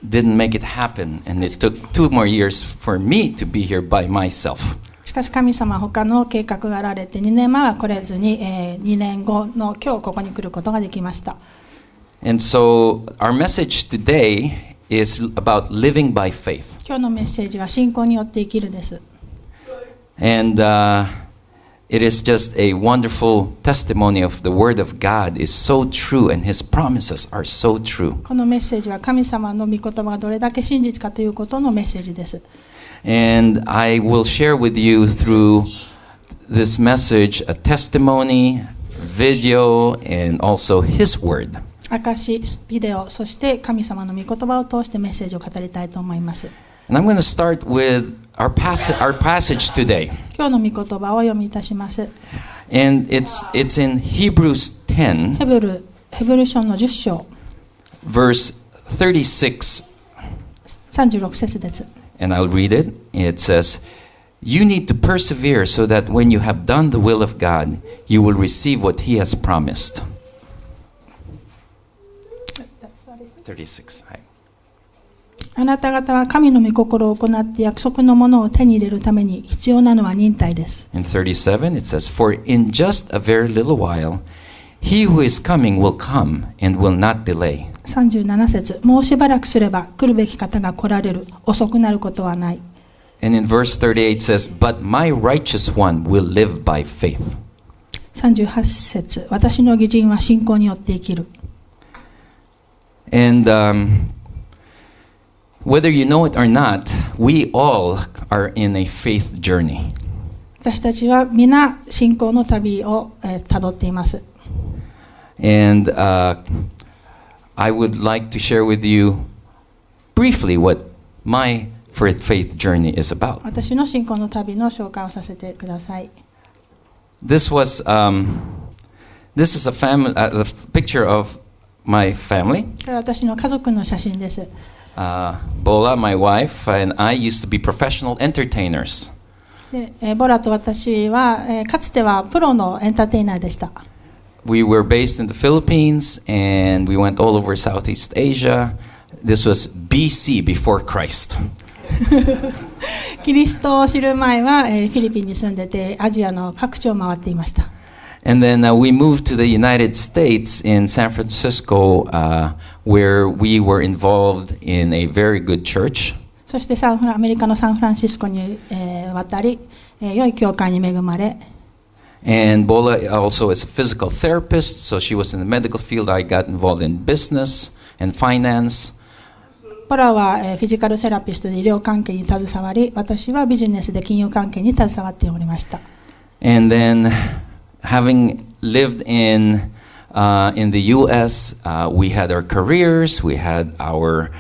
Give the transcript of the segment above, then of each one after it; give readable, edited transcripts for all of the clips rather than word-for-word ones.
didn't make it happen, and it took 2 more years for me to be here by myself. しかし神様は他の計画があられて2年前は来れずに、2年後の今日ここに来ることができました。And so our message today is about living by faith. 今日のメッセージは信仰によって生きるです。And it is just a wonderful testimony of the Word of God is so true and His promises are so true. このメッセージは神様の御言葉がどれだけ真実かということのメッセージです。And I will share with you through this message a testimony, video, and also His Word. 証し、ビデオ、そして神様の御言葉を通してメッセージを語りたいと思います。And I'm going to start with our passage today. 今日の御言葉を読みいたします。And it's in Hebrews 10, ヘブル書の10章 verse 36. 36節です。And I'll read it. It says, "You need to persevere so that when you have done the will of God, you will receive what He has promised." 36. はい。あなた方は神の御心を行って約束のものを手に入れるために必要なのは忍耐です。In 37 it says, "For in just a very little while, He who is coming will come and will not delay." 37節、もうしばらくすれば来るべき方が来られる、遅くなることはない。And in verse 38 says, "But my righteous one will live by faith." 38節、私の義人は信仰によって生きる。And whether you know it or not, we all are in a faith journey. 私たちは皆信仰の旅をたどっています。And I would like to share with you briefly what my faith journey is about. 私の信仰の旅の紹介をさせてください。This is a picture of my family. これは私の家族の写真です。Bola, my wife, and I used to be professional entertainers. でボラと私は、かつてはプロのエンターテイナーでした。We were based in the Philippines and we went all over Southeast Asia. This was BC, before Christ. キリストを知る前は、フィリピンに住んでてアジアの各地を回っていました。And then we moved to the United States in San Francisco, where we were involved in a very good church. そしてアメリカのサンフランシスコに、渡り、良い教会に恵まれ。And Bola also is a physical therapist, so she was in the medical field. I got involved in business and finance. ボラは、フィジカルセラピストで医療関係に携わり、私はビジネスで金融関係に携わっておりました。And then, having lived in the U.S., we had our careers, we had our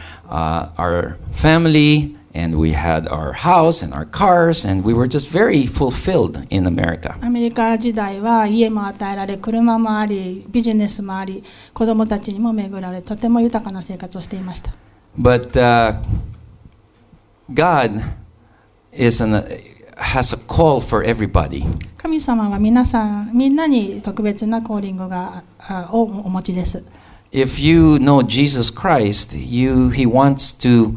family, and we had our house and our cars, and we were just very fulfilled in America. アメリカ時代は家も与えられ、車もあり、ビジネスもあり、子供たちにも恵られ、とても豊かな生活をしていました。But God has a call for everybody. 神様はみんなに特別なコーリングをお持ちです。If you know Jesus Christ, He wants to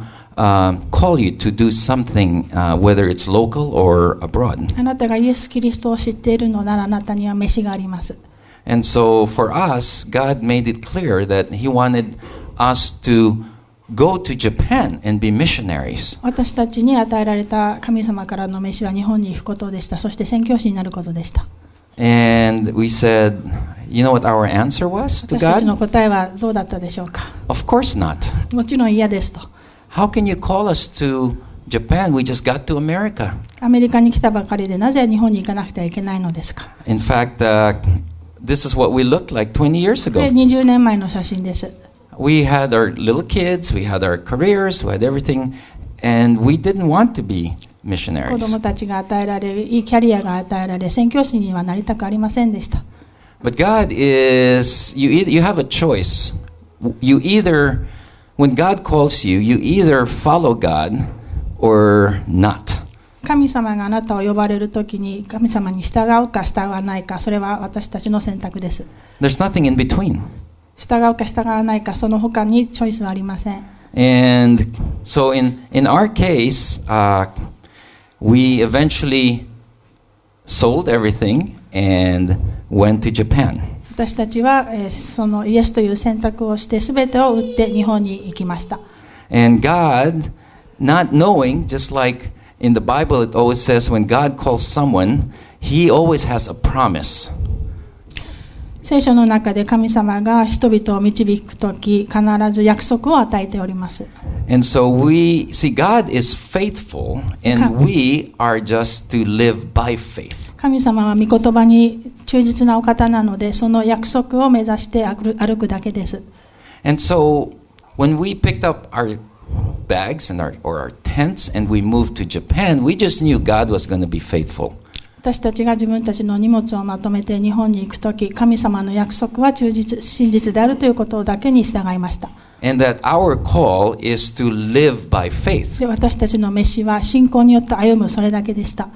call you to do something, whether it's local or abroad. あなたがイエス・キリストを知っているのならあなたには飯があります。And so for us, God made it clear that He wanted us to go to Japan and be missionaries. 私たちに与えられた神様からの飯は日本に行くことでした。そして宣教師になることでした。And we said, you know what our answer was to 私たちの God? 答えはどうだったでしょうか。Of course not. もちろん嫌ですと。How can you call us to Japan? We just got to America. アメリカに来たばかりでなぜ日本に行かなくてはいけないのですか。In fact, this is what we looked like 20 years これ ago. 20年前の写真です。We had our little kids, we had our careers, we had everything, and we didn't want to be 子 missionaries. 供たちが与えられ、いいキャリアが与えられ、宣教師にはなりたくありませんでした。But God is, you have a choice. You either, when God calls you, you either follow God or not. 神様があなたを呼ばれるときに神様に従うか従わないか、それは私たちの選択です。 There's nothing in between. 従うか従わないか、その他にチョイスはありません。And so in our case, we eventually sold everything and went to Japan. 私たちは、そのイエスという選択をして全てを売って日本に行きました。And God, not knowing, just like in the Bible it always says when God calls someone, He always has a promise. 聖書の中で神様が人々を導くとき、必ず約束を与えております。And so we see God is faithful, and we are just to live by faith. 神様は御言葉に忠実なお方なので、その約束を目指して歩くだけです。And so when we picked up our bags and our tents and we moved to Japan, we just knew God was going to be faithful. 私たちが自分たちの荷物をまとめて日本に行くとき、神様の約束は真実であるということだけに従いました。And that our call is to live by faith. で、私たちの召しは信仰によって歩む、それだけでした。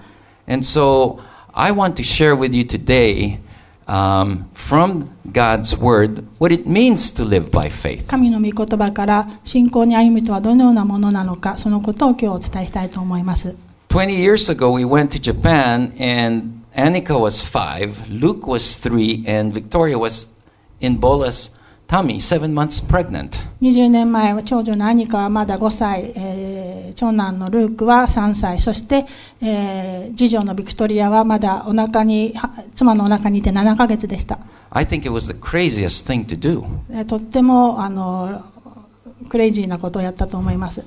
And so I want to share with you today, from God's word, what it means to live by faith. 神の御言葉から信仰に歩むとはどのようなものなのか、そのことを今日お伝えしたいと思います。20 years ago, we went to Japan, and Annika was 5, Luke was 3, and Victoria was in Bola's tummy, 7 months pregnant. 20年前、長女のアニカはまだ5歳、長男のルークは3歳、そして、次女のビクトリアはまだ妻のお腹にいて7ヶ月でした。I think it was the craziest thing to do. とってもクレイジーなことをやったと思います。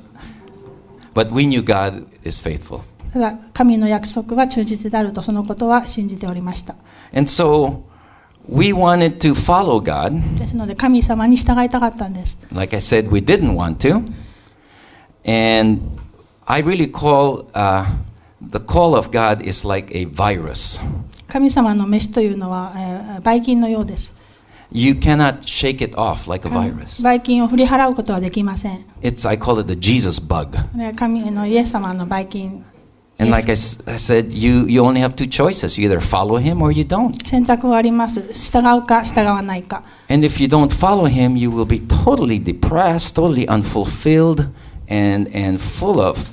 But we knew God is faithful. ただ神の約束は忠実であると、そのことは信じておりました。And so we wanted to follow God. ですので神様に従いたかったんです。Like I said, we didn't want to. And I really call the call of God is like a virus. 神様の召しというのは、ばい菌のようです。You cannot shake it off like a virus. ばい菌を振り払うことはできません。I call it the Jesus bug. 神のイエス様のばい菌。And like I said, you only have two choices. You either follow him or you don't. 選択はあります。従うか従わないか。And if you don't follow him, you will be totally depressed, totally unfulfilled, and full of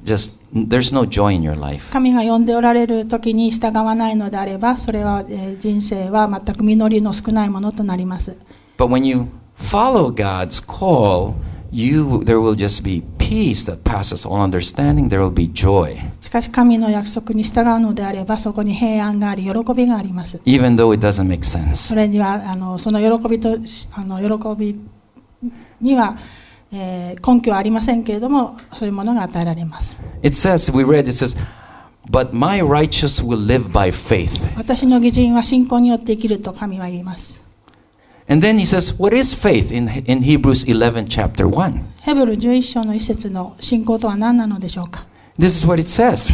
just there's no joy in your life. 神が呼んでおられる時に従わないのであれば、それは人生は全く実りの少ないものとなります。But when you follow God's call, there will just be peace that passes all understanding. There will be joy. しかし神の約束に従うのであれば、そこに平安があり、喜びがあります。Even though it doesn't make sense. それにはその喜びには、根拠はありませんけれども、そういうものが与えられます。It says, But my righteous will live by faith. 私の義人は信仰によって生きると神は言います。And then he says, what is faith in Hebrews 11 chapter 1? ヘブル11章の一節の信仰とは何なのでしょうか。This is what it says.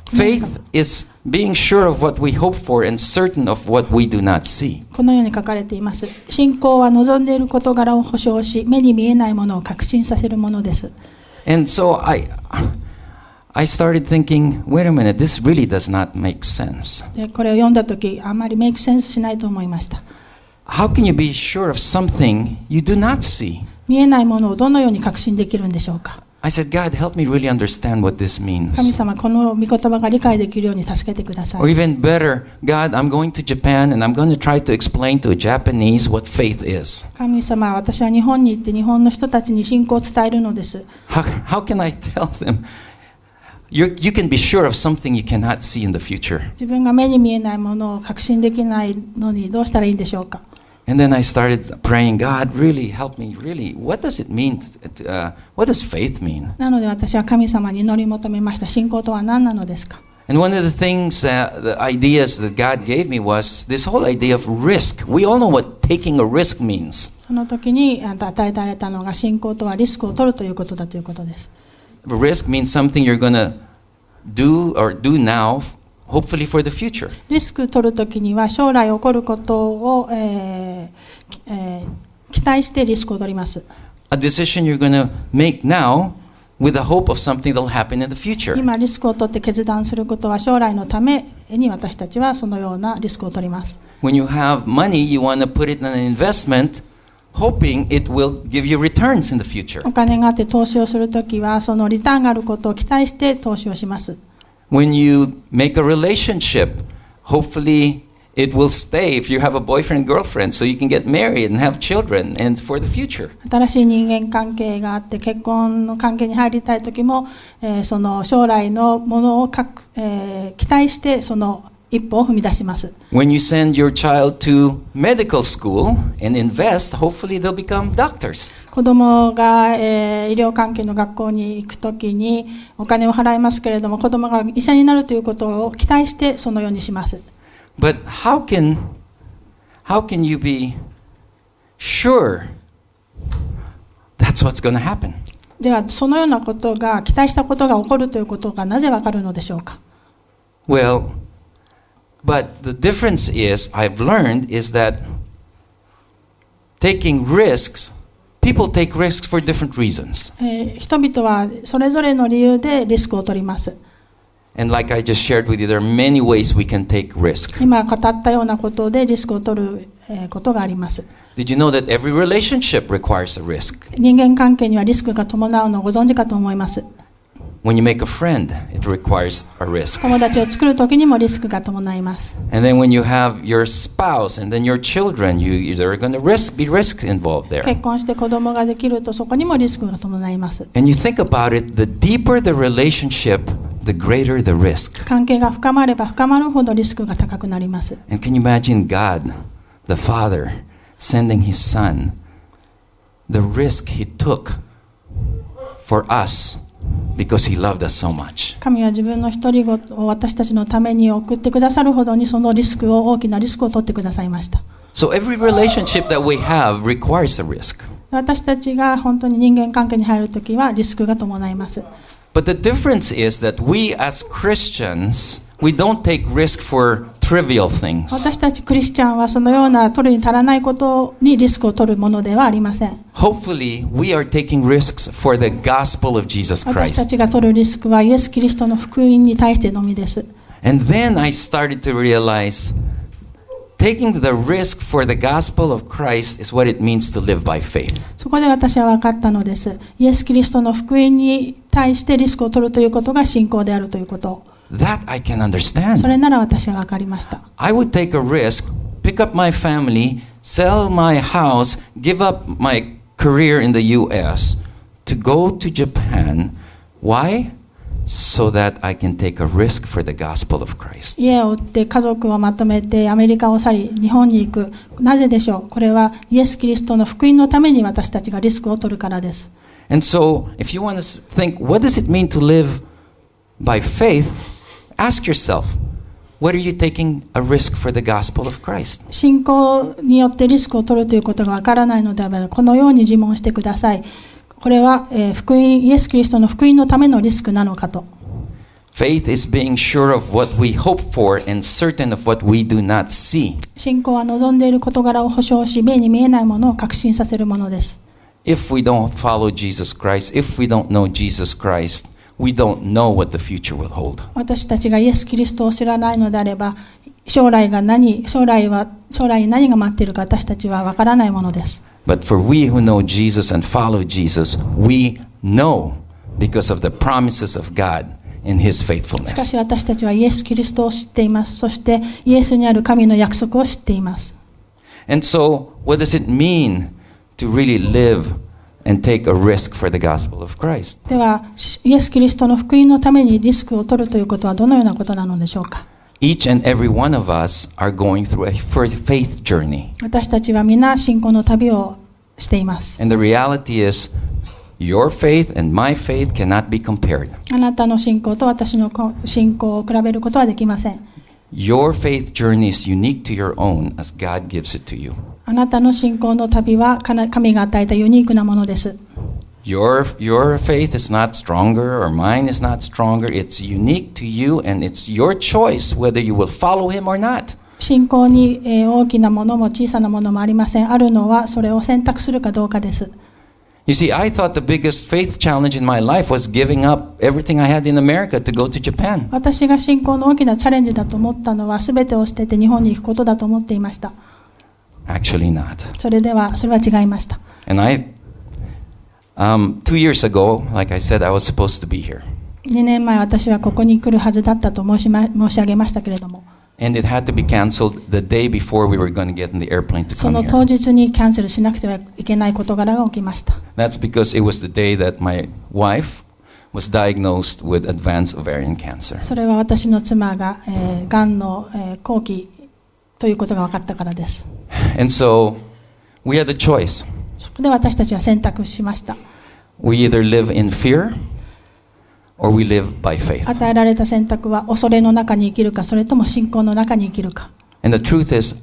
Faith is being sure of what we hope for and certain of what we do not see. このように書かれています。信仰は望んでいる事柄を保証し、目に見えないものを確信させるものです。And so I started thinking, wait a minute, this really does not make sense. でこれを読んだとき、あまりメイクセンスしないと思いました。How can you be sure of something you do not see? 見えないものをどのように確信できるんでしょうか。I said, God, help me really understand what this means. 神様、この御言葉が理解できるように助けてください。Or even better, God, I'm going to Japan and I'm going to try to explain to a Japanese what faith is. 神様、私は日本に行って日本の人たちに信仰を伝えるのです。How can I tell them? You can be sure of something you cannot see in the future. 自分が目に見えないものを確信できないのにどうしたらいいんでしょうか。And then I started praying, God, really help me, really. What does it mean? What does faith mean? なので私は神様に祈り求めました。信仰とは何なのですか。And one of the things, the ideas that God gave me was this whole idea of risk. We all know what taking a risk means. その時に与えられたのが信仰とはリスクを取るということだということです。Risk means something you're going to do or do now.Hopefully for the future. リスク取るときには将来起こることを、期待してリスクを取ります。A decision you're going to make now with the hope of something that will happen in the future. 今リスクを取って決断することは将来のために私たちはそのようなリスクを取ります。When you have money, you want to put it in an investment hoping it will give you returns in the future. お金があって投資をするときは、そのリターンがあることを期待して投資をします。When you make a relationship, hopefully it will stay if you have a boyfriend, girlfriend, so you can get married and have children and for the future. 新しい人間関係があって結婚の関係に入りたいときも、その将来のものを期待してその一歩を踏み出します。When you send your child to medical school and invest, hopefully they'll become doctors. 子供が、医療関係の学校に行くときにお金を払いますけれども、子供が医者になるということを期待してそのようにします。But how can you be sure that's what's going to happen? ではそのようなことが期待したことが起こるということがなぜわかるのでしょうか。 Well, but the difference is, I've learned, is that taking risks, people take risks for different reasons. 人々はそれぞれの理由でリスクを取ります。And like I just shared with you, there are many ways we can take risk. 今語ったようなことでリスクを取ることがあります。Did you know that every relationship requires a risk? 人間関係にはリスクが伴うのをご存知かと思います。When you make a friend, it requires a risk. 友達を作るときにもリスクが伴います。And then when you have your spouse and then your children, there are going to be risk involved there. 結婚して子供ができるとそこにもリスクが伴います。And you think about it, the deeper the relationship, the greater the risk. 関係が深まれば深まるほどリスクが高くなります。And can you imagine God, the Father, sending His Son, the risk He took for us?Because he loved us so much. 神は自分の一人子を私たちのために送ってくださるほどにそのリスクを大きなリスクを取ってくださいました。So every relationship that we have requires a risk. 私たちが本当に人間関係に入るときはリスクが伴います。But the difference is that we as Christians, we don't take risk for trivial things. 私たちクリスチャンはそのような取るに足らないことにリスクを取るものではありません。Hopefully, we are taking risks for the gospel of Jesus 私た Christ. ちが取るリスクはイエス・キリストの福音に対してのみです。And then I started to realize taking the risk for the gospel of Christ is what it means to live by faith. そこで私は分かったのです。イエス・キリストの福音に対してリスクを取るということが信仰であるということを。That I can そ understand. れなら私は分かりました。I would take a risk, pick up my family, sell my house, give up my career in the US to go to Japan. Why? So that I can take a risk for the gospel of Christ. 家を売って家族をまとめてアメリカを去り日本に行く。なぜでしょう。これはイエス・キリストの福音のために私たちがリスクを取るからです。And so, if you want to think, what does it mean to live by faith? Ask yourself, what are you taking a risk for the gospel of Christ? 信仰によってリスクを取るということがわからないのであれば、このように自問してください。これは、福音、イエス・キリストの福音のためのリスクなのかと。Faith is being sure of what we hope for and certain of what we do not see. 信仰は望んでいる事柄を保証し、目に見えないものを確信させるものです。If we don't follow Jesus Christ, if we don't know Jesus Christ, we don't know what the future will hold. 私たちがイエス・キリストを知らないのであれば、将来に何が待っているか私たちはわからないものです。But for we who know Jesus and follow Jesus, we know because of the promises of God in His しか faithfulness. し私たちはイエス・キリストを知っています。そしてイエスにある神の約束を知っています。And so, what does it mean to really live and take a risk for the gospel of Christ? では、イエス・キリストの福音のためにリスクを取るということはどのようなことなのでしょうか。Each and every one of us are going through a faith journey. 私たちは皆信仰の旅をしています。 And the reality is, your faith and my faith cannot be compared. あなたの信仰と私の信仰を比べることはできません。Your faith journey is unique to your own as God gives it to you. あなたの信仰の旅は神が与えたユニークなものです。Your faith is not stronger or mine is not stronger. It's unique to you and it's your choice whether you will follow Him or not. 信仰に大きなものも小さなものもありません。あるのはそれを選択するかどうかです。You see, I thought the biggest faith challenge in my life was giving up everything I had in America to go to Japan. 私が信仰の大きなチャレンジだと思ったのは全てを捨てて日本に行くことだと思っていました。Actually not. それは違いました。And 2 years ago, like I said, I was supposed to be here. 2年前、私はここに来るはずだったと申し上げましたけれども、And it had to be canceled the day before we were going to get in the airplane to そ come の here. 当日にキャンセルしなくてはいけない事柄が起きました。That's because it was the day that my wife was diagnosed with advanced ovarian cancer. それは私の妻が、がんの、後期ということが分かったからです。And so we had a choice. そこで私たちは選択しました。We either live in fear or we live by faith. 与えられた選択は恐れの中に生きるか、それとも信仰の中に生きるか。And the truth is,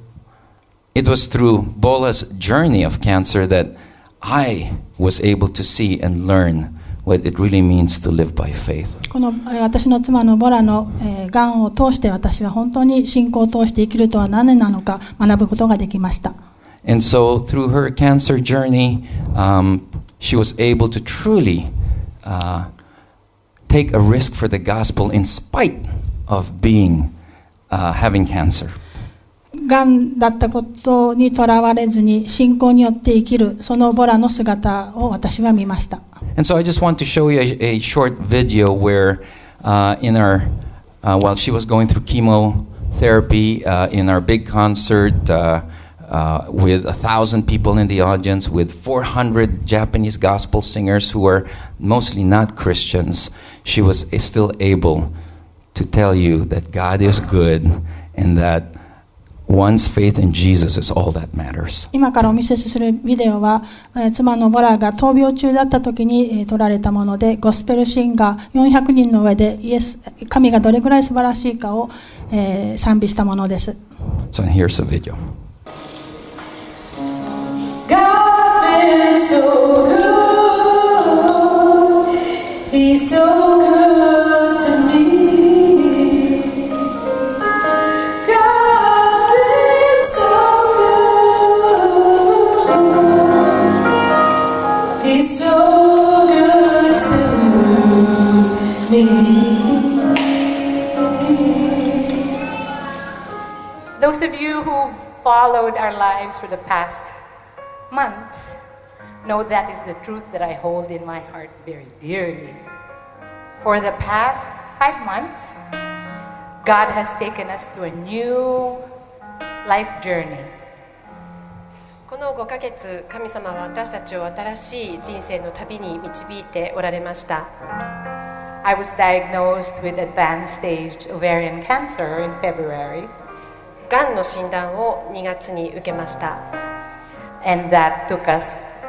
it was through Bola's journey of cancer that I was able to see and learn what it really means to live by faith. この私の妻のボラのがんを通して私は本当に信仰を通して生きるとは何なのか学ぶことができました。And so through her cancer journey, she was able to truly take a risk for the gospel in spite of having cancer. がんだったことにとらわれずに信仰によって生きるそのボラの姿を私は見ました。And so I just want to show you a short video where while she was going through chemotherapy in our big concert with 1,000 people in the audience, with 400 Japanese gospel singers who are mostly not Christians, she was still able to tell you that God is good and that one's faith in Jesus is all that matters. 今からお見せするビデオは、妻のボラが闘病中だった時に撮られたもので、ゴスペルシンガー400人の上で神がどれくらい素晴らしいかを、賛美したものです。So here's the video. God's been so good. He's so good to me. God's been so good. He's so good to me. Those of you who followed our lives for the past months know that is the truth that I hold in my heart very dearly. For the past 5 months, God has taken us to a new life journey. この5ヶ月、神様は私たちを新しい人生の旅に導いておられました。I was diagnosed with advanced stage ovarian cancer in February. がんの診断を2月に受けました。And that took us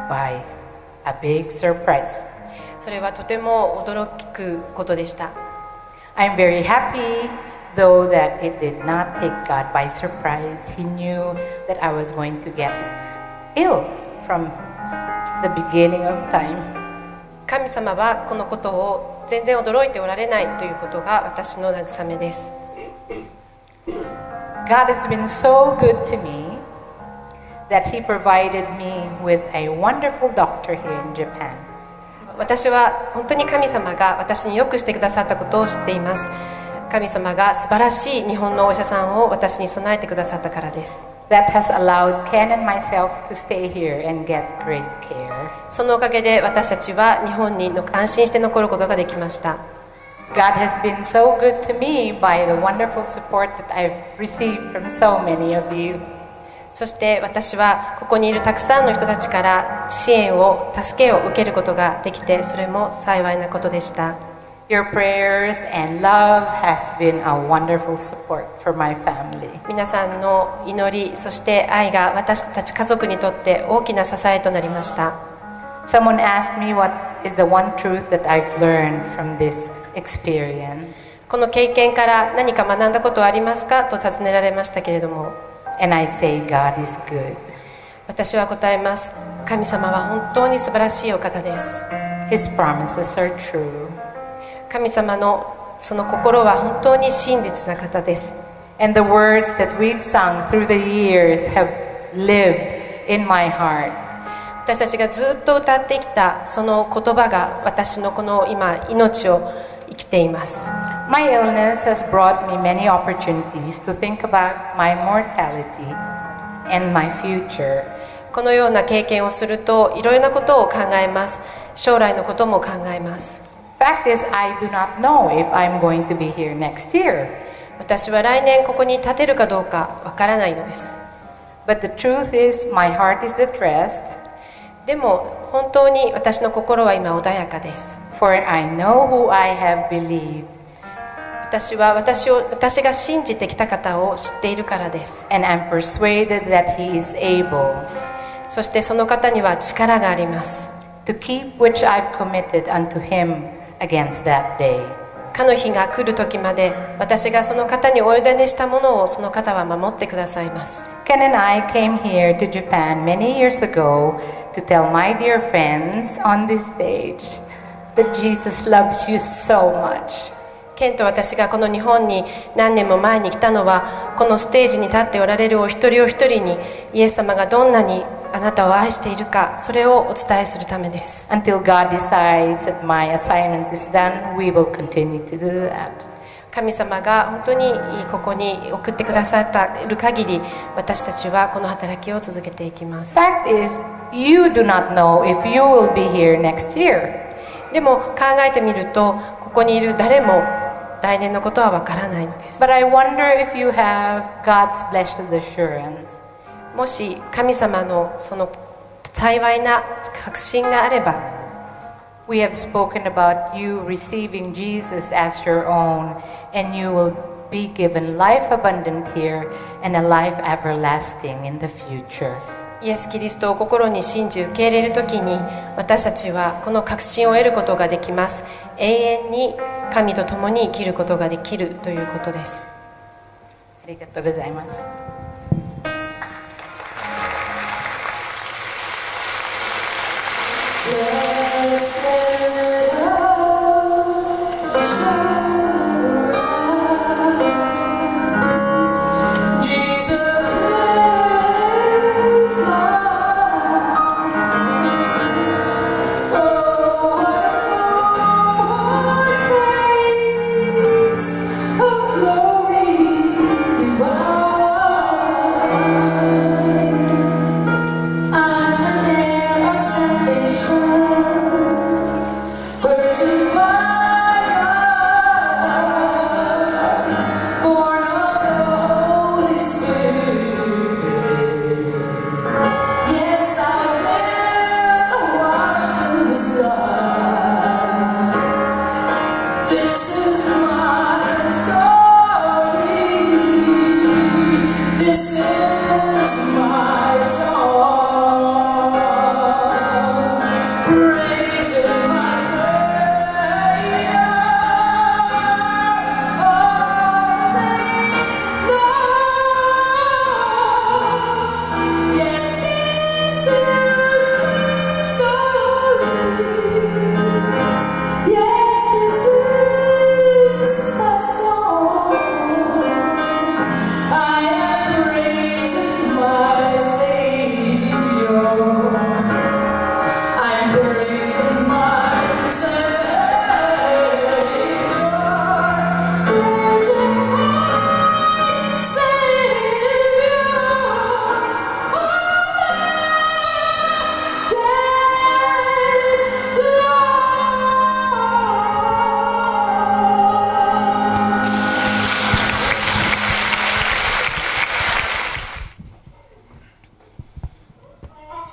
by a big surprise. それはとても驚くことでした。I'm very happy, though, that it did not take God by surprise. He knew that I was going to get ill from the beginning of time. 神様はこのことを全然驚いておられないということが私の慰めです。God has been so good to me that He provided me with a wonderful doctor here in Japan. 私は本当に神様が私によくしてくださったことを知っています。神様が素晴らしい日本のお医者さんを私に備えてくださったからです。That has allowed Ken and myself to stay here and get great care. そのおかげで私たちは日本に安心して残ることができました。God has been so good to me by the wonderful support that I've received from so many of you. そして私はここにいるたくさんの人たちから支援を、助けを受けることができて、それも幸いなことでした。Your prayers and love has been a wonderful support for my family. 皆さんの祈り、そして愛が私たち家族にとって大きな支えとなりました。Someone asked me what is the one truth that I've learned from this experience. この経験から何か学んだことはありますかと尋ねられましたけれども、And I say God is good. 私は答えます。神様は本当に素晴らしいお方です。His promises are true. 神様のその心は本当に真実な方です。And the words that we've sung through the years have lived in my heart. 私たちがずっと歌ってきたその言葉が私のこの今命を生きています。My illness has brought me many opportunities to think about my mortality and my future. このような経験をするといろいろなことを考えます。将来のことも考えます。Fact is, I do not know if I'm going to be here next year. 私は来年ここに立てるかどうかわからないのです。But the truth is, my heart is at rest. でも本当に私の心は今穏やかです。For I know who I have believed. 私は私が信じてきた方を知っているからです。And I'm persuaded that He is able. そしてその方には力があります。To keep which I've committed unto Him against that day. かの日が来る時まで私がその方にお委ねしたものをその方は守ってくださいます。Ken and I came here to Japan many years ago to tell my dear friends on this stage that Jesus loves you so much. ケンと私がこの日本に何年も前に来たのは、このステージに立っておられるお一人お一人にイエス様がどんなにあなたを愛しているか、それをお伝えするためです。Until God decides that my assignment is done, we will continue to do that. 神様が本当にここに送ってくださっている限り、私たちはこの働きを続けていきます。Fact is, you do not know if you will be here next year. でも考えてみると、ここにいる誰も来年のことはわからないのです。 But I wonder if you have God's blessed assurance. もし神様のその幸いな確信があれば、 We have spoken about you receiving Jesus as your own, and you will be given life abundant here and a life everlasting in the future. イエス・キリストを心に信じ受け入れるときに、私たちはこの確信を得ることができます。永遠に神と共に生きることができるということです。ありがとうございます。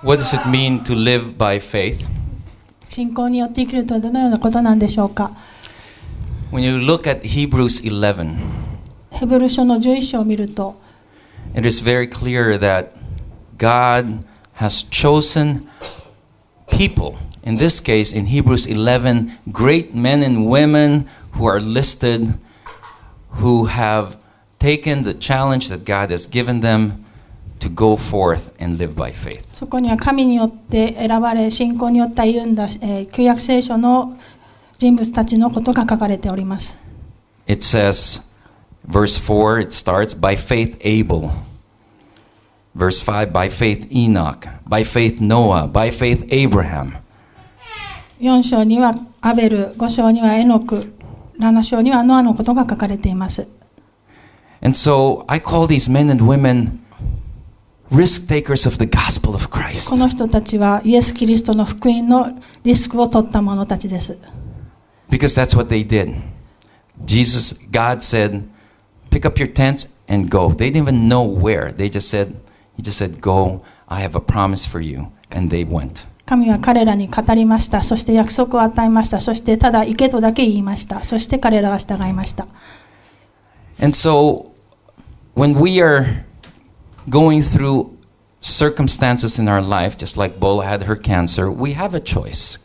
What does it mean to live by faith? 信仰によって生きるとはどのようなことなんでしょうか。 When you look at Hebrews 11, ヘブル書の11章を見ると、 it is very clear that God has chosen people. In this case, in Hebrews 11, great men and women who are listed, who have taken the challenge that God has given them to go forth and live by faith. そこには神によって選ばれ、信仰によって歩んだ、旧約聖書の人物たちのことが書かれております。It says, verse 4, it starts, by faith Abel. Verse 5, by faith Enoch. By faith Noah. By faith Abraham. 4章にはアベル、5章にはエノク、7章にはノアのことが書かれています。And so I call these men and women risk takers of the gospel of Christ. この人たちはイエス・キリストの福音のリスクを取った者たちです。Because that's what they did. God said, pick up your tents and go. They didn't even know where. He just said, go, I have a promise for you. And they went. 神は彼らに語りました。そして約束を与えました。そしてただ行けとだけ言いました。そして彼らは従いました。And so, when we are going through circumstances in our life, just like Bola had her cancer, we have a choice.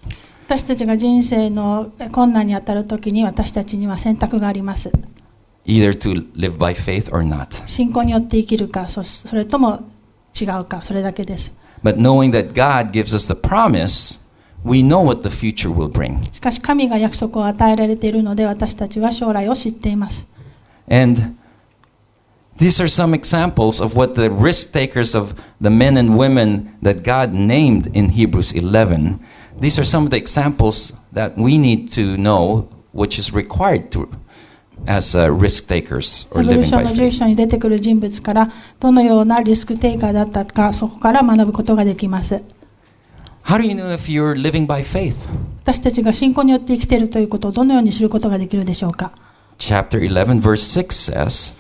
私たちが人生の困難にあたるときに私たちには選択があります。Either to live by faith or not. 信仰によって生きるか、それとも違うか、それだけです。But knowing that God gives us the promise, we know what the future will bring. しかし神が約束を与えられているので私たちは将来を知っています。And these are some examples of what the risk takers of the men and women that God named in Hebrews 11. These are some of the examples that we need to know, which is required to as risk takers or ヘブル living 書 by の faith. 11章に出てくる人物からどのようなリスクテイカーだったか、そこから学ぶことができます。How do you know if you're living by faith? 私たちが信仰によって生きているということをどのように知ることができるでしょうか。Chapter 11 verse 6 says,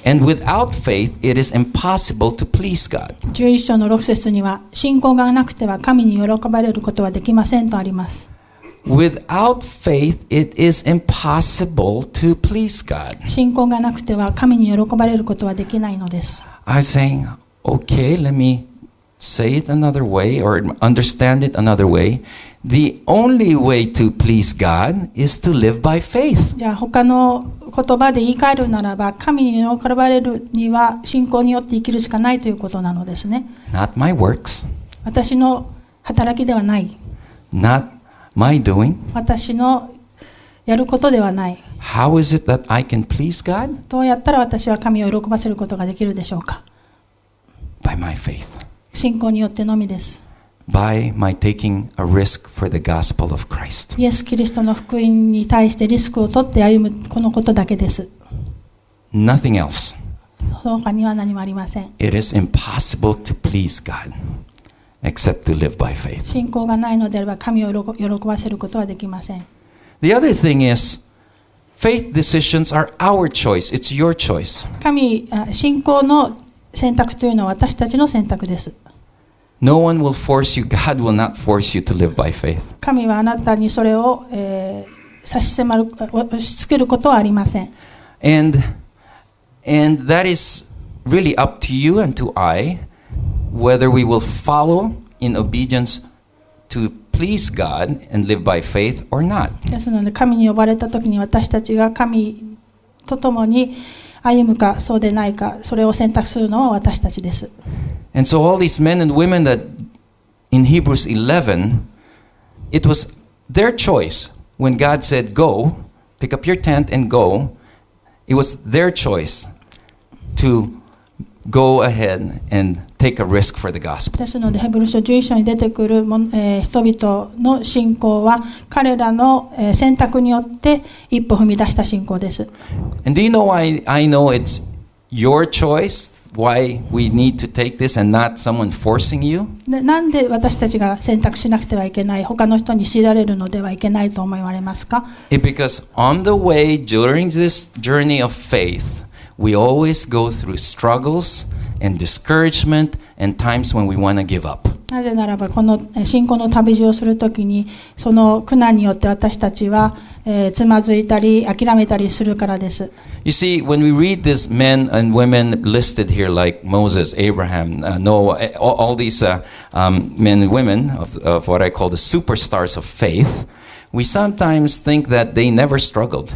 And without faith it is impossible to please God. 11章の6節には信仰がなくては神に喜ばれることはできませんとあります。Without faith it is impossible to please God. 信仰がなくては神に喜ばれることはできないのです。I was saying, okay, let me say it another way or understand it another way. The only way to please God is to live by faith. じゃあ他の言葉で言い換えるならば、神に喜ばれるには信仰によって生きるしかないということなのですね。Not my works, 私の働きではない。not my doing. 私のやることではない。How is it that I can please God? どうやったら私は神を喜ばせることができるでしょうか。By my faith. 信仰によってのみです。By my taking a risk for the gospel of Christ. イエス・キリストの福音に対してリスクを取って歩むこのことだけです。Nothing else. その他には何もありません。It is impossible to please God except to live by faith. 信仰がないのであれば神を喜ばせることはできません。The other thing is, faith decisions are our choice. It's your choice. 信仰の選択というのは私たちの選択です。No one will force you. God will not force you to live by faith. 神はあなたにそれを、差し迫る、押し付けることはありません。And that is really up to you and to I, whether we will follow in obedience to please God and live by faith or not. ですので神に呼ばれたときに私たちが神と共に歩むかそうでないか、それを選択するのは私たちです。And so all these men and women that in Hebrews 11, it was their choice. When God said, go, pick up your tent and go, it was their choice to go ahead and take a risk for the gospel. ですので、ヘブル書11章に出てくる人々の信仰は彼らの選択によって一歩踏み出した信仰です。And do you know why I know it's your choice? Why we need to take this and not someone forcing you? なんで私たちが選択しなくてはいけない、他の人に強いられるのではいけないと思われますか？ Because on the way during this journey of faith, we always go through struggles and discouragement and times when we want to give up. なぜならばこの信仰の旅路をするときにその苦難によって私たちはつまずいたり諦めたりするからです。You see, when we read these men and women listed here like Moses, Abraham, Noah, all these men and women of what I call the superstars of faith, we sometimes think that they never struggled.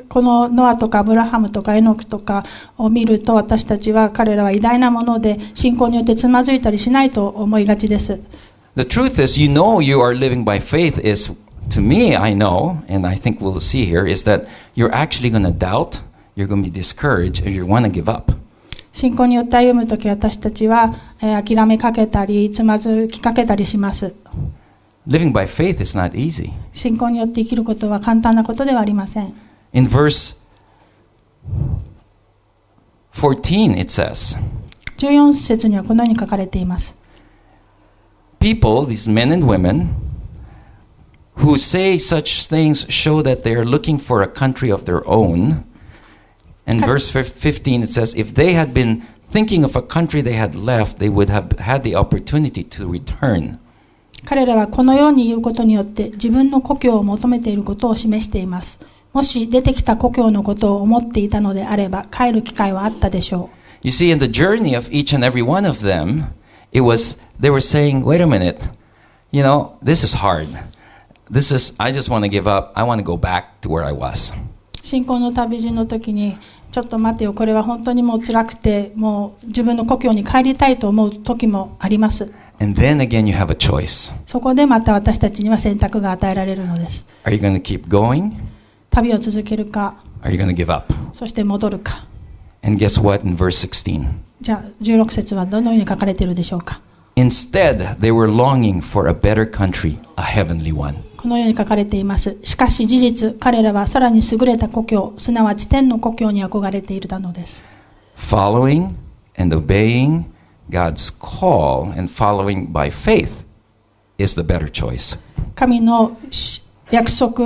このノアとかアブラハムとかエノクとかを見ると私たちは彼らは偉大なもので信仰によってつまずいたりしないと思いがちです。The truth is, you know you are living by faith is, to me, I know, and I think we'll see here, is that you're actually going to doubt, you're going to be discouraged, and you want to give up. 信仰によって歩むとき私たちは諦めかけたりつまずきかけたりします。Living by faith is not easy. 信仰によって生きることは簡単なことではありません。In verse 14 it says, 14節にはこのように書かれています。People, these men and women, who say such things show that they are looking for a country of their own. And verse 15 it says, if they had been thinking of a country they had left, they would have had the opportunity to return. 彼らはこのように言うことによって自分の故郷を求めていることを示しています。もし出てきた故郷のことを思っていたのであれば帰る機会はあったでしょう。You see, in the journey of each and every one of them, they were saying, wait a minute, this is hard. I just want to give up. I want to go back to where I was. 信仰の旅路の時にちょっと待てよ、これは本当にもう辛くてもう自分の故郷に帰りたいと思う時もあります。And then again you have a choice. そこでまた私たちには選択が与えられるのです。Are you going to keep going? 旅を続けるか、Are you going to give up? そして戻るか。And guess what in verse 16? じゃあ16節はどのように書かれているでしょうか。Instead, they were longing for a better country, a heavenly one. このように書かれています。しかし事実、彼らはさらに優れた故郷、すなわち天の故郷に憧れているのです。Following and obeying God's call and following by faith is the better choice. 神の約束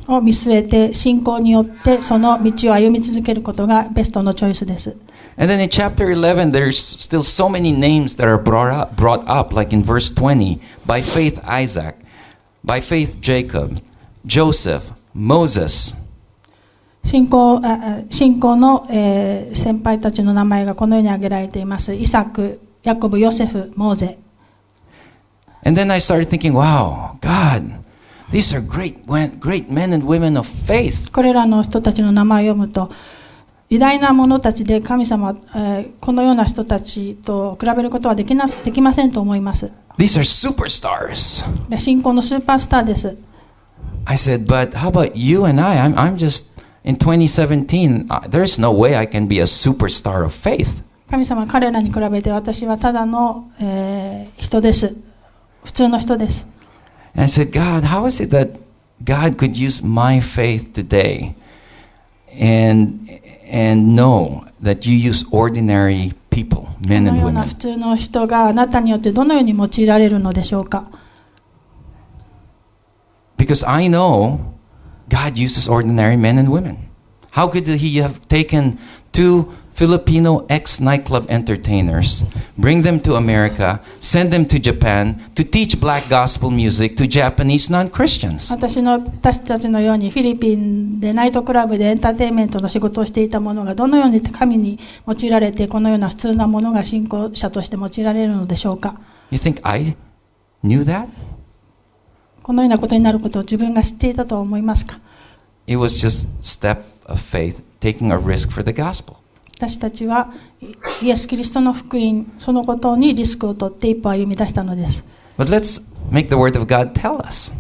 を見据えて信仰によってその道を歩み続けることがベストのチョイスです。And then in chapter 11, there's still so many names that are brought up, like in verse 20, by faith Isaac, by faith Jacob, Joseph, Moses. 信仰の、先輩たちの名前がこのように挙げられています。イサク、ヤコブ、ヨセフ、モーゼ。And then I started thinking, wow, God, these are great men and women of faith. これらの人たちの名前を読むと、偉大な者たちで神様、このような人たちと比べることはできませんと思います。These are superstars. 信仰のスーパースターです。I said, but how about you and I? I'm just, in 2017, there's no way I can be a superstar of faith. 神様、彼らに比べて私はただの、人です。普通の人です。And I said, God, how is it that God could use my faith today and know that you use ordinary people, men and このような women? 普通の人があなたによってどのように用いられるのでしょうか。Because I know God uses ordinary men and women. How could he have taken two Filipino ex-nightclub entertainers, bring them to America, send them to Japan to teach black gospel music to Japanese non-Christians? 私たちのようにフィリピンでナイトクラブでエンターテインメントの仕事をしていた者がどのように神に用いられてこのような普通なものが信仰者として用いられるのでしょうか。 You think I knew that? このようなことになることを自分が知っていたと思いますか。 It was just a step of faith, taking a risk for the gospel. 私たちはイエス・キリストの福音、そのことにリスクを取って一歩歩み出したのです。But let's make the word of God tell us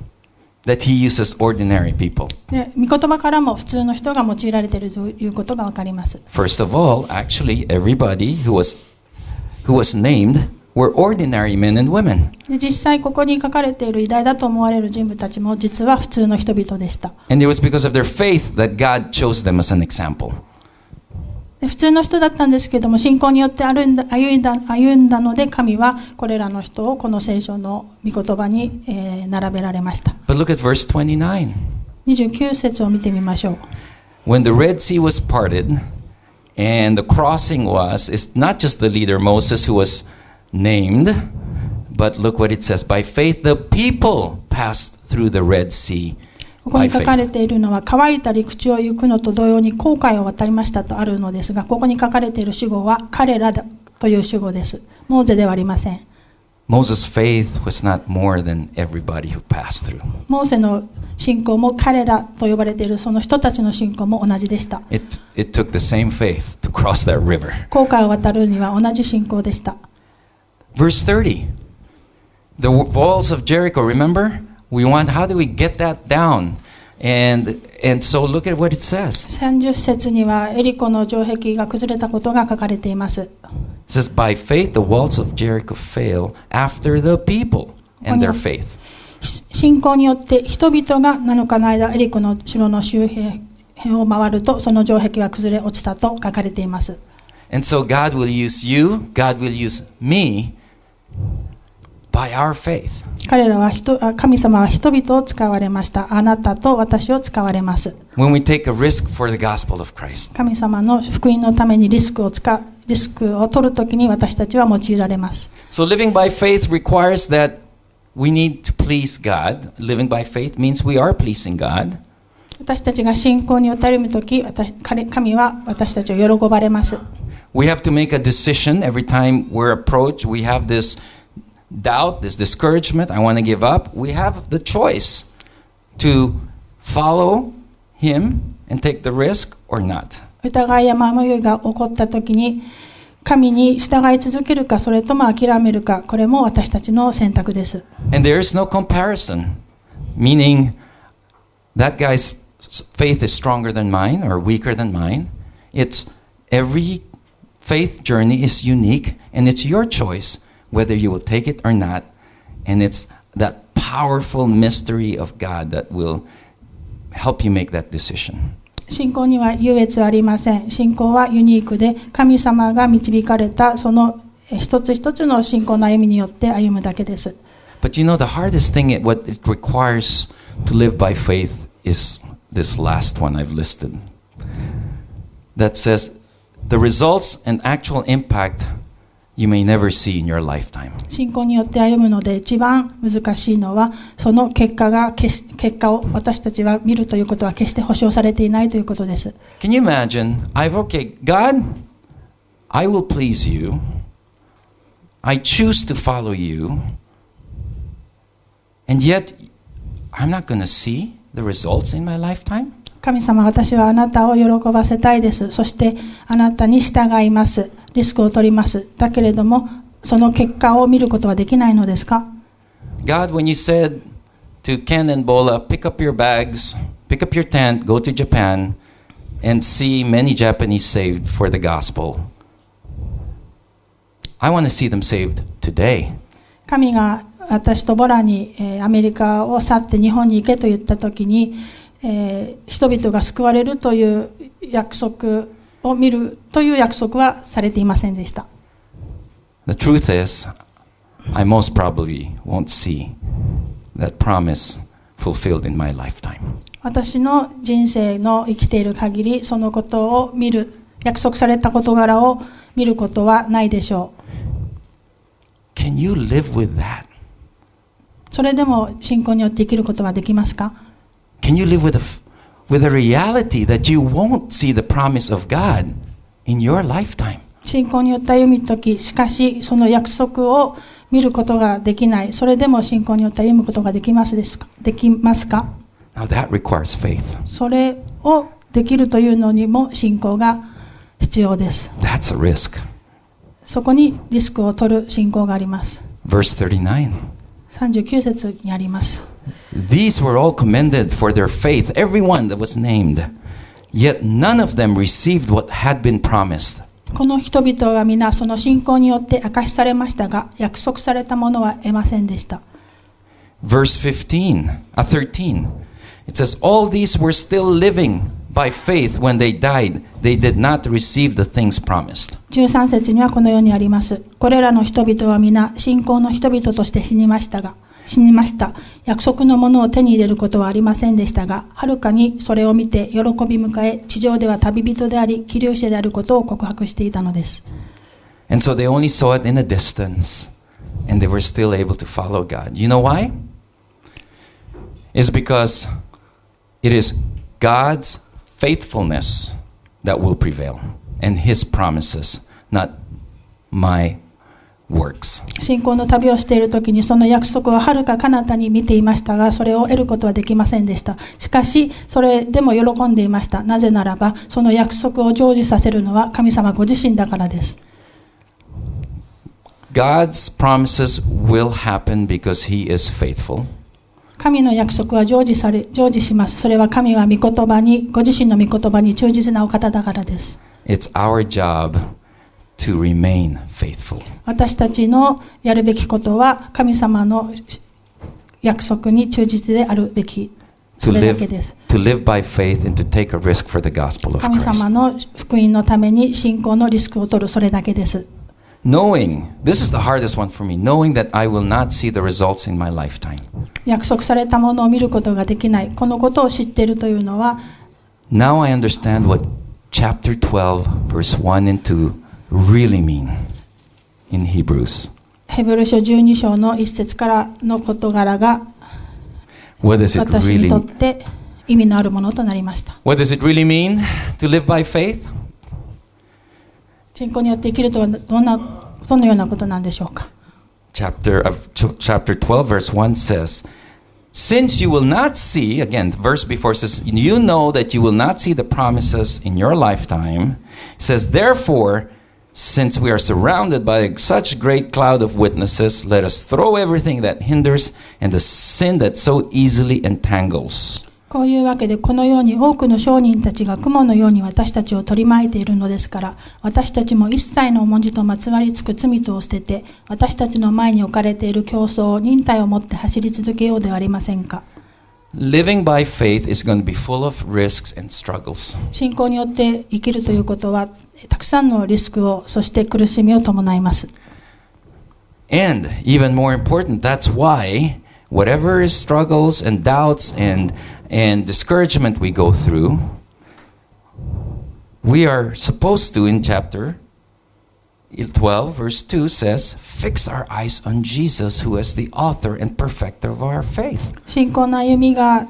that he uses ordinary people. で、御言葉からも普通の人が用いられているということがわかります。First of all, actually, everybody who was named were ordinary men and women. で、実際ここに書かれている偉大だと思われる人物たちも実は普通の人々でした。And it was because of their faith that God chose them as an example. で、普通の人だったんですけれども、信仰によって歩んだので、神はこれらの人をこの聖書の御言葉に、並べられました。But look at verse 29. 29節を見てみましょう。When the Red Sea was parted and the crossing was, it's not just the leader Moses who was named, but look what it says. By faith the people passed through the Red Sea. ここに書かれているのは乾いた陸地を行くのと同様に紅海を渡りましたとあるのですが、ここに書かれている主語は彼らだという主語です。モーゼではありません。Moses' faith was not more than everybody who passed through. モーセの信仰も彼らと呼ばれているその人たちの信仰も同じでした。It took the same faith to cross that river. 紅海を渡るには同じ信仰でした。Verse 30. The walls of Jericho, remember? How do we get that down? And so look at what it says. 30節にはエリコの城壁が崩れたことが書かれています。It says, by faith the walls of Jericho fell after the people and their faith. 信仰によって人々が7日の間エリコの城の周辺を回るとその城壁が崩れ落ちたと書かれています。And so God will use you, God will use me by our faith. 彼らは神様は人々を使われました。あなたと私を使われます。When we take a risk for the gospel of Christ. 神様の福音のためにリスクを取るときに私たちは用いられます。So living by faith requires that we need to please God. Living by faith means we are pleasing God. 私たちが信仰によって歩むとき、神は私たちを喜ばれます。We have to make a decision every time we're approached. We have this doubt, this discouragement. I want to give up. We have the choice to follow Him and take the risk or not. 疑いや迷いが起こったときに、神に従い続けるか、それとも諦めるか、これも私たちの選択です。And there is no comparison, meaning that guy's faith is stronger than mine or weaker than mine. It's every faith journey is unique, and it's your choice whether you will take it or not. And it's that powerful mystery of God that will help you make that decision. 信仰には優越はありません。信仰はユニークで、神様が導かれたその一つ一つの信仰の歩みによって歩むだけです。But you know, the hardest thing, what it requires to live by faith is this last one I've listed. That says, the results and actual impact you may never see in your lifetime. 信仰によって歩むので一番難しいのは、その結果を私たちは見るということは決して保証されていないということです。Can you imagine? God, I will please you. I choose to follow you. And yet, I'm not going to see the results in my lifetime? 神様、私はあなたを喜ばせたいです。そしてあなたに従います。リスクを取ります。だけれども、その結果を見ることはできないのですか？ God, when you said to Ken and Bola, pick up your bags, pick up your tent, go to Japan, and see many Japanese saved for the gospel. I want to see them saved today. 神が私とボラに、アメリカを去って日本に行けと言ったときに、人々が救われるという約束を見るという約束はされていませんでした。The truth is, I most probably won't see that promise fulfilled in my lifetime. 私の人生の生きている限り、そのことを見る、約束された事柄を見ることはないでしょう。Can you live with that? それでも信仰によって生きることはできますか？ Can you live with a reality that you won't see the promise of God in your lifetime? 信仰によって歩むとき、しかしその約束を見ることができない。それでも信仰によって歩むことができますか？ Now that requires faith. それをできるというのにも信仰が必要です。That's a risk. そこにリスクを取る信仰があります。Verse 39. 39節にあります。These were all commended for their faith, everyone that was named. Yet none of them received what had been promised. この人々は皆その信仰によって証しされましたが、約束されたものは得ませんでした。Verse 13. It says, all these were still living by faith when they died. They did not receive the things promised. 13節にはこのようにあります。これらの人々は皆信仰の人々として死にました。約束のものを手に入れることはありませんでしたが、はるかにそれを見て喜び迎え、地上では旅人であり、寄留者であることを告白していたのです。And so they only saw it in a distance, and they were still able to follow God. You know why? It's because it is God's faithfulness that will prevail, and His promises, not my works. 信仰の旅をしているときにその約束ははるか彼方に見ていましたが、それを得ることはできませんでした。しかしそれでも喜んでいました。なぜならばその約束を成就させるのは神様ご自身だからです。God's promises will happen because He is faithful. 神の約束は成就します。それは神はご自身の御言葉に忠実なお方だからです。It's our job to remain faithful. 私たちのやるべきことは神様の約束に忠実であるべきそれだけです。to live by faith and to take a risk for the gospel of 神様 Christ. の福音のために信仰のリスクを取る、それだけです。Knowing, this is the hardest one for me, knowing that I will not see the results in my lifetime. 約束されたものを見ることができない、このことを知っているというのは、Now I understand what chapter 12, verse 1 and 2 really mean in Hebrews. ヘブル書12章の1節からの事柄が What does it 私に really とって意味のあるものとなりました。What does it really mean to live by faith? 信仰によって生きるとはどのようなことなんでしょうか。Chapter 12, verse 1 says, Since you will not see, again, the verse before says, you know that you will not see the promises in your lifetime. It says, Therefore, since we are surrounded by such great cloud of witnesses, let us throw everything that hinders and the sin that so easily entangles. こういうわけで、このように多くの証人たちが雲のように私たちを取り巻いているのですから、私たちも一切の重んじとまつわりつく罪とを捨てて、私たちの前に置かれている競争を忍耐を持って走り続けようではありませんか。Living by faith is going to be full of risks and struggles. 信仰によって生きるということは、たくさんのリスクを、そして苦しみを伴います。And even more important, that's why whatever is struggles and doubts and discouragement we go through, we are supposed to, in chapter 12, verse 2 says, fix our eyes on Jesus, who is the author and perfecter of our faith. 信仰の歩みが、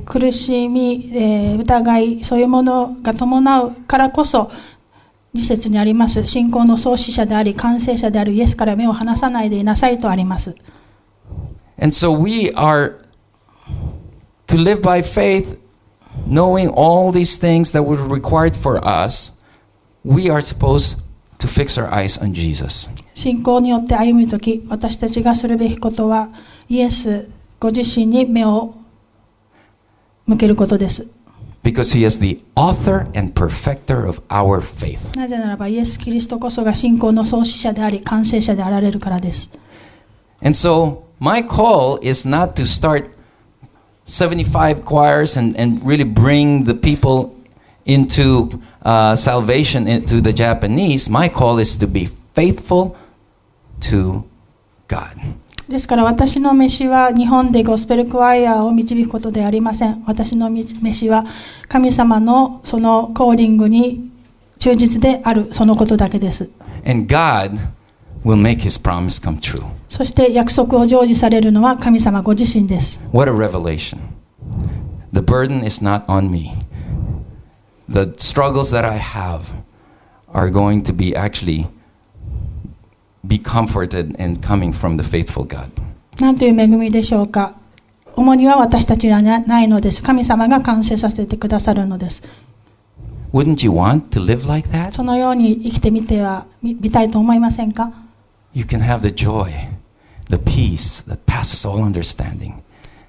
苦しみ、疑い、そういうものが伴うからこそ、2節にあります、信仰の創始者であり、完成者であるイエスから目を離さないでいなさいとあります。And so we are to live by faith, knowing all these things that were required for us. We are supposed to fix our eyes on Jesus. 信仰によって歩むとき、私たちがするべきことは、イエスご自身に目を向けることです。Because he is the author and perfecter of our faith. なぜならば、イエス・キリストこそが信仰の創始者であり、完成者であられるからです。And so, my call is not to start 75 choirs and really bring the people into salvation into the Japanese. My call is to be faithful to God. ですから私の召は日本でゴスペルクワイヤーを導くことではありません。私の召は神様のそのコーリングに忠実である、そのことだけです。And God will make his promise come true. そして約束を成就されるのは神様ご自身です。What a revelation. The burden is not on me. The struggles that I have are going to be comforted and coming from the faithful God. なんという恵みでしょうか。重荷は私たちにはないのです。神様が完成させてくださるのです。Wouldn't you want to live like that? そのように生きてみたいと思いませんか？ You can have the joy, the peace that passes all understanding.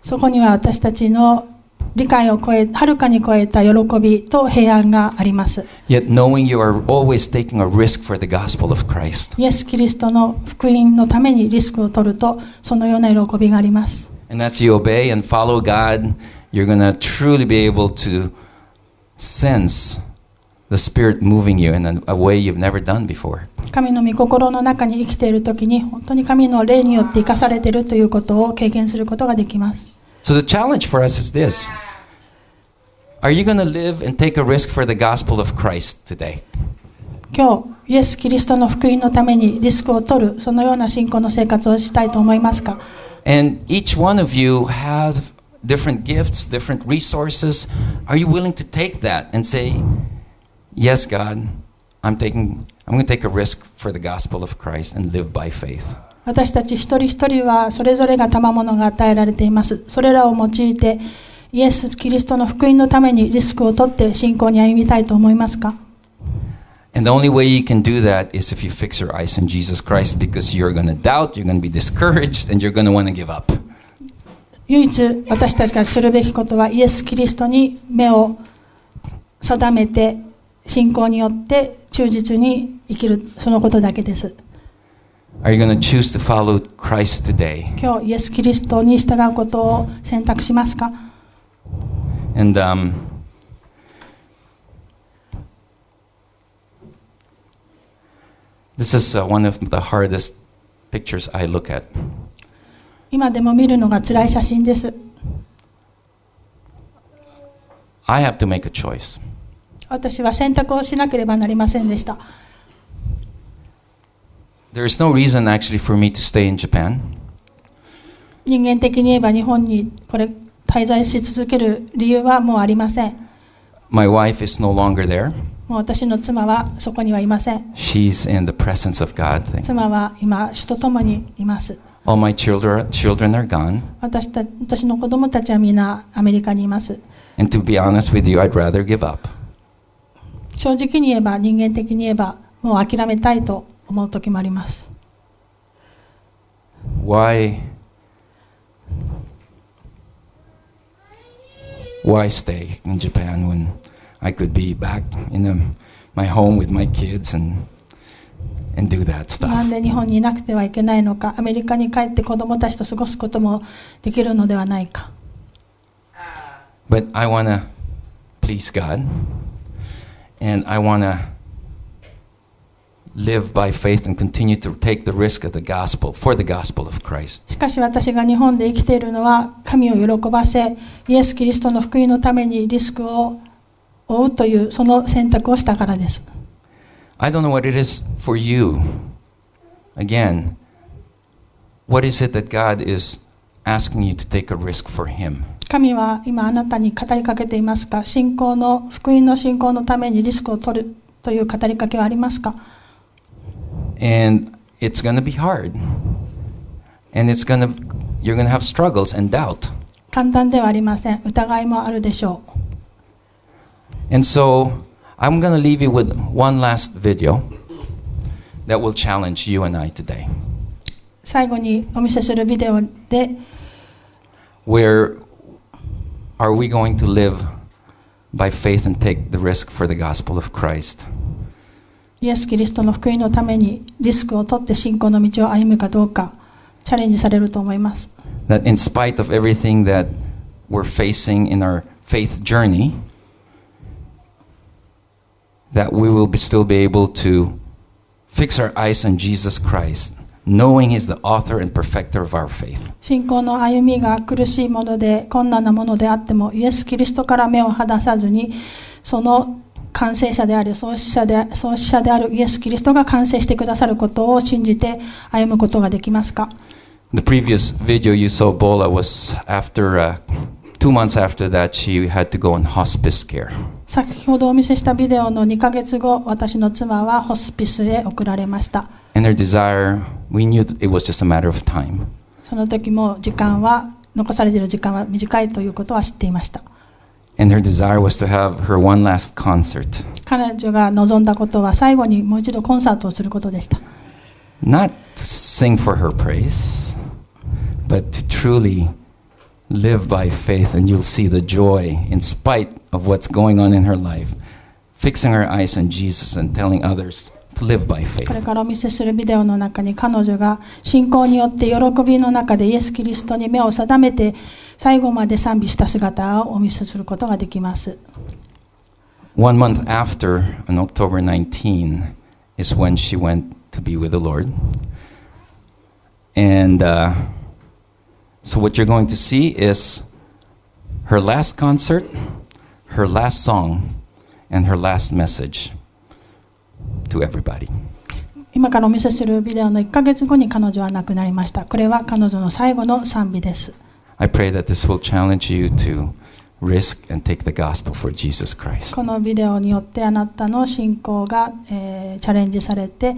そこには私たちの理解をはるかに超えた喜びと平安があります。Yet knowing you are always taking a risk for the gospel of Christ. イエス・キリストの福音のためにリスクを取ると、そのような喜びがあります。And as you obey and follow God, you're going to truly be able to sense the Spirit moving you in a way you've never done before. 神の御心の中に生きているときに、本当に神の霊によって生かされているということを経験することができます。So the challenge for us is this. Are you going to live and take a risk for the gospel of Christ today? 今日、イエス・キリストの福音のためにリスクを取る、そのような信仰の生活をしたいと思いますか？ And each one of you have different gifts, different resources. Are you willing to take that and say, Yes, God, I'm going to take a risk for the gospel of Christ and live by faith. 私たち一人一人はそれぞれが賜物が与えられています。それらを用いてイエス・キリストの福音のためにリスクを取って信仰に歩みたいと思いますか？ And the only way you can do that is if you fix your eyes on Jesus Christ, because you're going to doubt, you're going to be discouraged, and you're going to want to give up. 唯一私たちがするべきことはイエス・キリストに目を定めて信仰によって忠実に生きる、そのことだけです。Are you going to choose to follow Christ today? 今日イエス・キリストに従うことを選択しますか？ And this is one of the hardest pictures I look at. 今でも見るのが辛い写真です。I have to make a choice. 私は選択をしなければなりませんでした。There is no reason actually for me to stay in Japan. 人間的に言えば日本に滞在し続ける理由はもうありません。My wife is no longer there. もう私の妻はそこにはいません。She's in the presence of God. 妻は今主と共にいます。All my children are gone. 私の子供たちはみんなアメリカにいます。And to be honest with you, I'd rather give up. 正直に言えば、人間的に言えば、もう諦めたいと思う時もあります。Why stay in Japan when I could be back in my home with my kids and do that stuff? なんで日本にいなくてはいけないのか、アメリカに帰って子供たちと過ごすこともできるのではないか。But I want to please God, and I want to live by faith and continue to take the risk of the gospel, for the gospel of Christ. しかし私が日本で生きているのは、神を喜ばせ、イエス・キリストの福音のためにリスクを負うというその選択をしたからです。I don't know what it is for you. Again, what is it that God is asking you to take a risk for Him? 神は今あなたに語りかけていますか？福音の信仰のためにリスクを取るという語りかけはありますか？ And it's going to be hard. And you're going to have struggles and doubt. 簡単ではありません。疑いもあるでしょう。And so, I'm going to leave you with one last video that will challenge you and I today. 最後にお見せするビデオで Where are we going to live by faith and take the risk for the gospel of Christ? イエス・キリストの福音のためにリスクを取って信仰の道を歩むかどうかチャレンジされると思います。That in spite of everything that we're facing in our faith journey, that we will still be able to fix our eyes on Jesus Christ, knowing He's the author and perfecter of our faith. 信仰の歩みが苦しいもので困難なものであっても、イエス・キリストから目を離さずに、その完成者であり創始者であるイエス・キリストが完成してくださることを信じて歩むことができますか？ The previous video you saw, Bola, was after 2 months after that, she had to go on hospice care. 先ほどお見せしたビデオの2ヶ月後、私の妻はホスピスへ送られました。And her desire, we knew that it was just a matter of time. その時も残されている時間は短いということは知っていました。And her desire was to have her one last concert. 彼女が望んだことは最後にもう一度コンサートをすることでした。Not to sing for her praise, but to truly live by faith, and you'll see the joy in spite of what's going on in her life, fixing her eyes on Jesus and telling others to live by faith. これからお見せするビデオの中に彼女が信仰によって喜びの中でイエス・キリストに目を定めて最後まで賛美した姿をお見せすることができます。1 month after, on October 19, is when she went to be with the Lord. And so what you're going to see is her last concert, her last song, and her last message to everybody. 今からお見せするビデオの1ヶ月後に彼女は亡くなりました。これは彼女の最後の賛美です。I pray that this will challenge you to risk and take the gospel for Jesus Christ. このビデオによってあなたの信仰が、チャレンジされて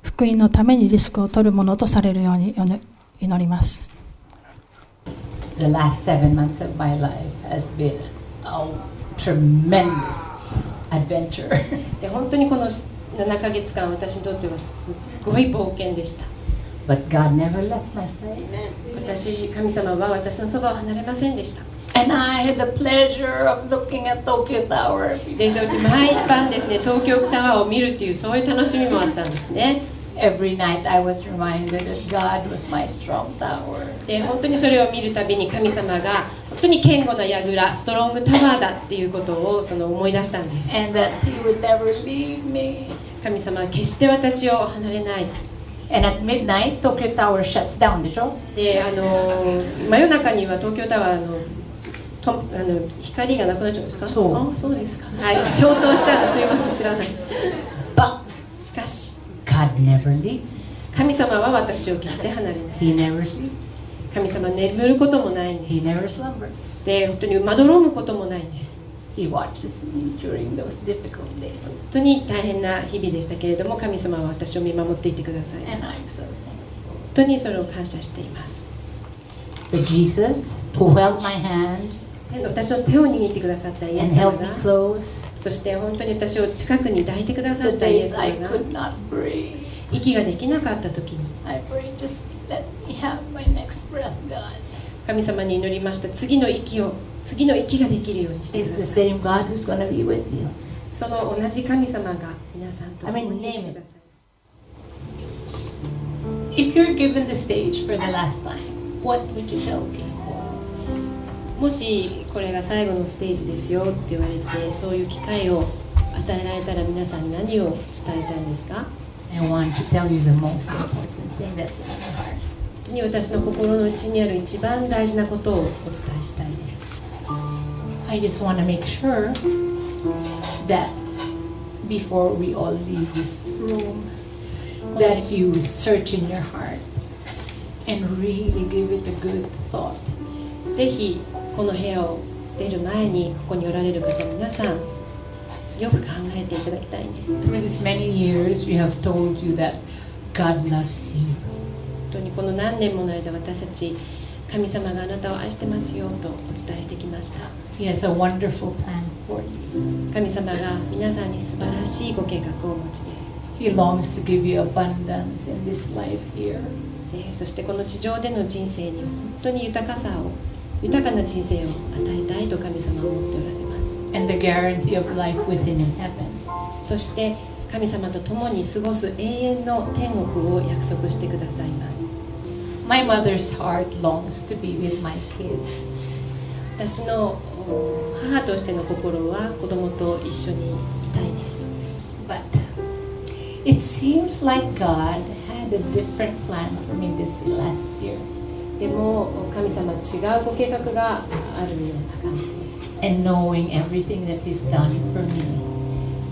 福音のためにリスクを取るものとされるように祈ります。The last 7 months of my life has been a tremendous adventure. で本当にこの7ヶ月間私にとってはすごい冒険でした。But God never left my side. 神様は私のそばを離れませんでした。And I had the pleasure of looking at Tokyo Tower. で毎晩ですね、東京タワーを見るというそういう楽しみもあったんですね。Every night I was reminded that God was my strong tower. で本当にそれを見るたびに神様が当に堅固な櫓、ストロングタワーだっていうことを思い出したんです。And that He would never leave me. 神様は決して私を離れない。And at midnight, Tokyo Tower shuts down, でしょ？で、真夜中には東京タワーの光がなくなっちゃうんですか？そう。あ、そうですか。はい、消灯しちゃうの、すいません、知らない。But しかし、God never leaves. 神様は私を決して離れない。He never sleeps. 神様は眠ることもないんで He す。 never slumbers. で、本当にまどろむこともないんです。He watches me during those difficult days. 本当に大変な日々でしたけれども、神様は私を見守っていてくださいま And す。 I'm so thankful. 本当にそれを感謝しています。 The Jesus who held my hand 私の手を握ってくださったイエ and ス様 held me が、 close. そして本当に私を近くに抱いてくださ the ったイエ days ス I 様が、 could not breathe. 息ができなかった時に I pray, just let me have my next breath, God. 神様に祈りました。次の息ができるようにしてく It's だ the さい。 same God who's going to be with you. その同じ神様が皆さんと共にいてください。 If you're given the stage for the last time, what would you tell people? もしこれが最後のステージですよって言われて、そういう機会を与えられたら皆さんに何を伝えたいんですか？ I want to tell you the most important thing that's in your heart. 本当に私の心の内にある一番大事なことをお伝えしたいです。 I just want to make sure that before we all leave this room, that you search in your heart and really give it a good thought. ぜひこの部屋を出る前にここにおられる方皆さんよく考えていただきたいんです。 Through this many years, we have told you that God loves you. 本当にこの何年もの間私たち神様があなたを愛してますよとお伝えしてきました。 He has a wonderful plan for you. 神様が皆さんに素晴らしいご計画をお持ちです。 He longs to give you abundance in this life here. でそしてこの地上での人生に本当に豊かな人生を与えたいと神様は思っておられます。 And the guarantee of life with Him in heaven. そして神様と共に過ごす永遠の天国を約束してくださいます。 My mother's heart longs to be with my kids. 私の母としての心は子供と一緒にいたいです。 But it seems like God had a different plan for me this last year. でも神様は違うご計画があるような感じです。 And knowing everything that He's done for me,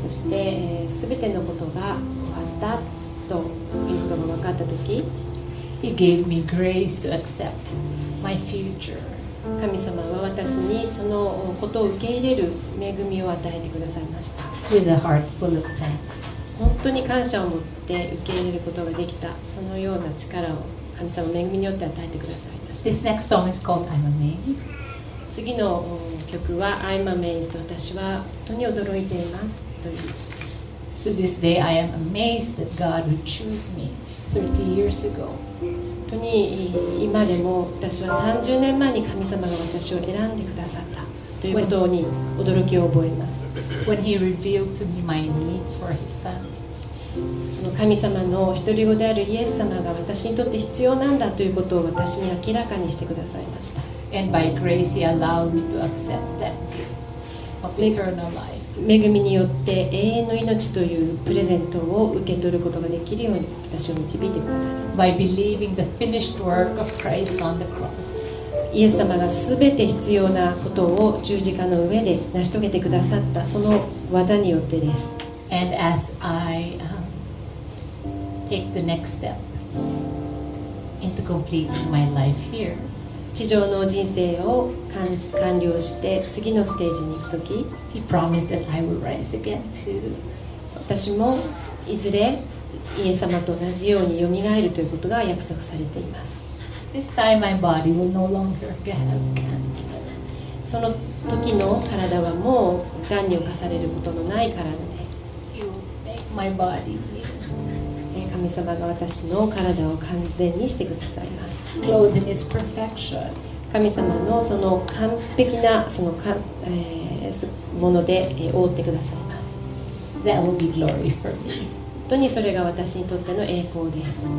そして、全てのことが終わったということが分かったとき、 He gave me grace to accept my future. 神様は私にそのことを受け入れる恵みを与えてくださいました。 With a heart full of thanks. 本当に感謝を持って受け入れることができた、そのような力を神様の恵みによって与えてくださいました。 This next song is called I'm Amazed. 次の曲は I'm amazed、 私は本当に驚いていますという曲です。 To this day, I am amazed that God would choose me 30 years ago. 本当に今でも私は30年前に神様が私を選んでくださったということに驚きを覚えます。 When He revealed to me my need for His Son. その神様の一人子であるイエス様が私にとって必要なんだということを私に明らかにしてくださいました。 And by grace, He allowed me to accept that gift of eternal life. 恵みによって永遠の命というプレゼントを受け取ることができるように私を導いてくださいました。 By believing the finished work of Christ on the cross. イエス様がすべて必要なことを十字架の上で成し遂げてくださったその技によってです。 And as I take the next step into completing my life here, 地上の人生を完了して次のステージに行くとき、 He promised that I will rise again too. 私もいずれイエス様と同じようによみがえるということが約束されています。 This time my body will no longer have cancer. その時の体はもう癌に侵されることのない体です。 He will make my body new. 神様が私の体を完全にしてくださいます。 Clothed in His perfection. 神様のその完璧なそのもので覆ってくださいます。 That will be glory for me. 本当にそれが私にとっての栄光です。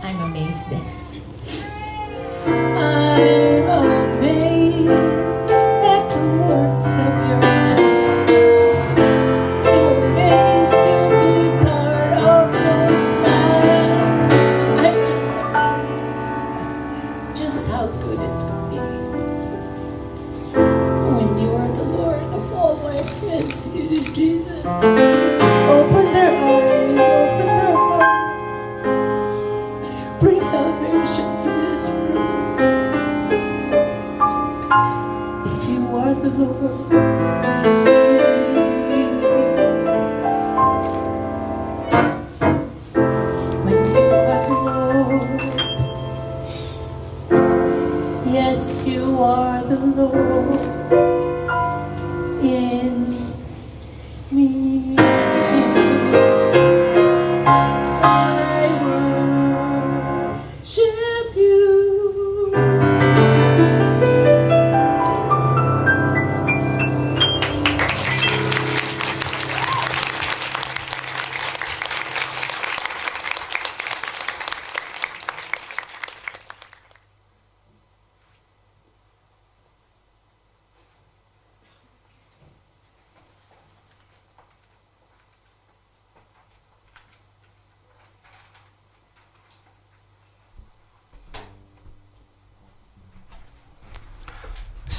I'm amazed this. I'm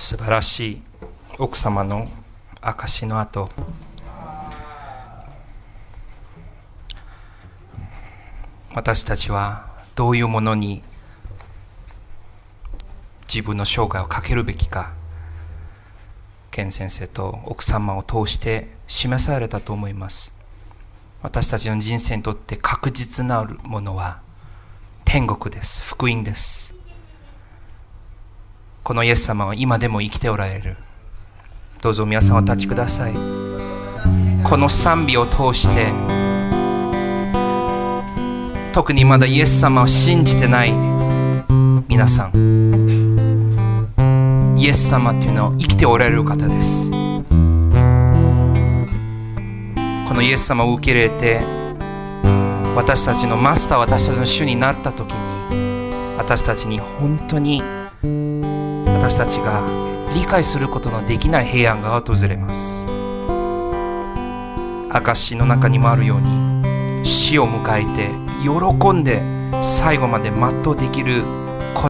素晴らしい奥様の証の後、私たちはどういうものに自分の生涯をかけるべきか、ケン先生と奥様を通して示されたと思います。私たちの人生にとって確実なものは天国です。福音です。このイエス様は今でも生きておられる。どうぞ皆さんお立ちください。この賛美を通して、特にまだイエス様を信じてない皆さん、イエス様というのは生きておられる方です。このイエス様を受け入れて、私たちのマスター、私たちの主になった時に、私たちに本当に私たちが理解することのできない平安が訪れます。証の中にもあるように、死を迎えて喜んで最後まで全うできる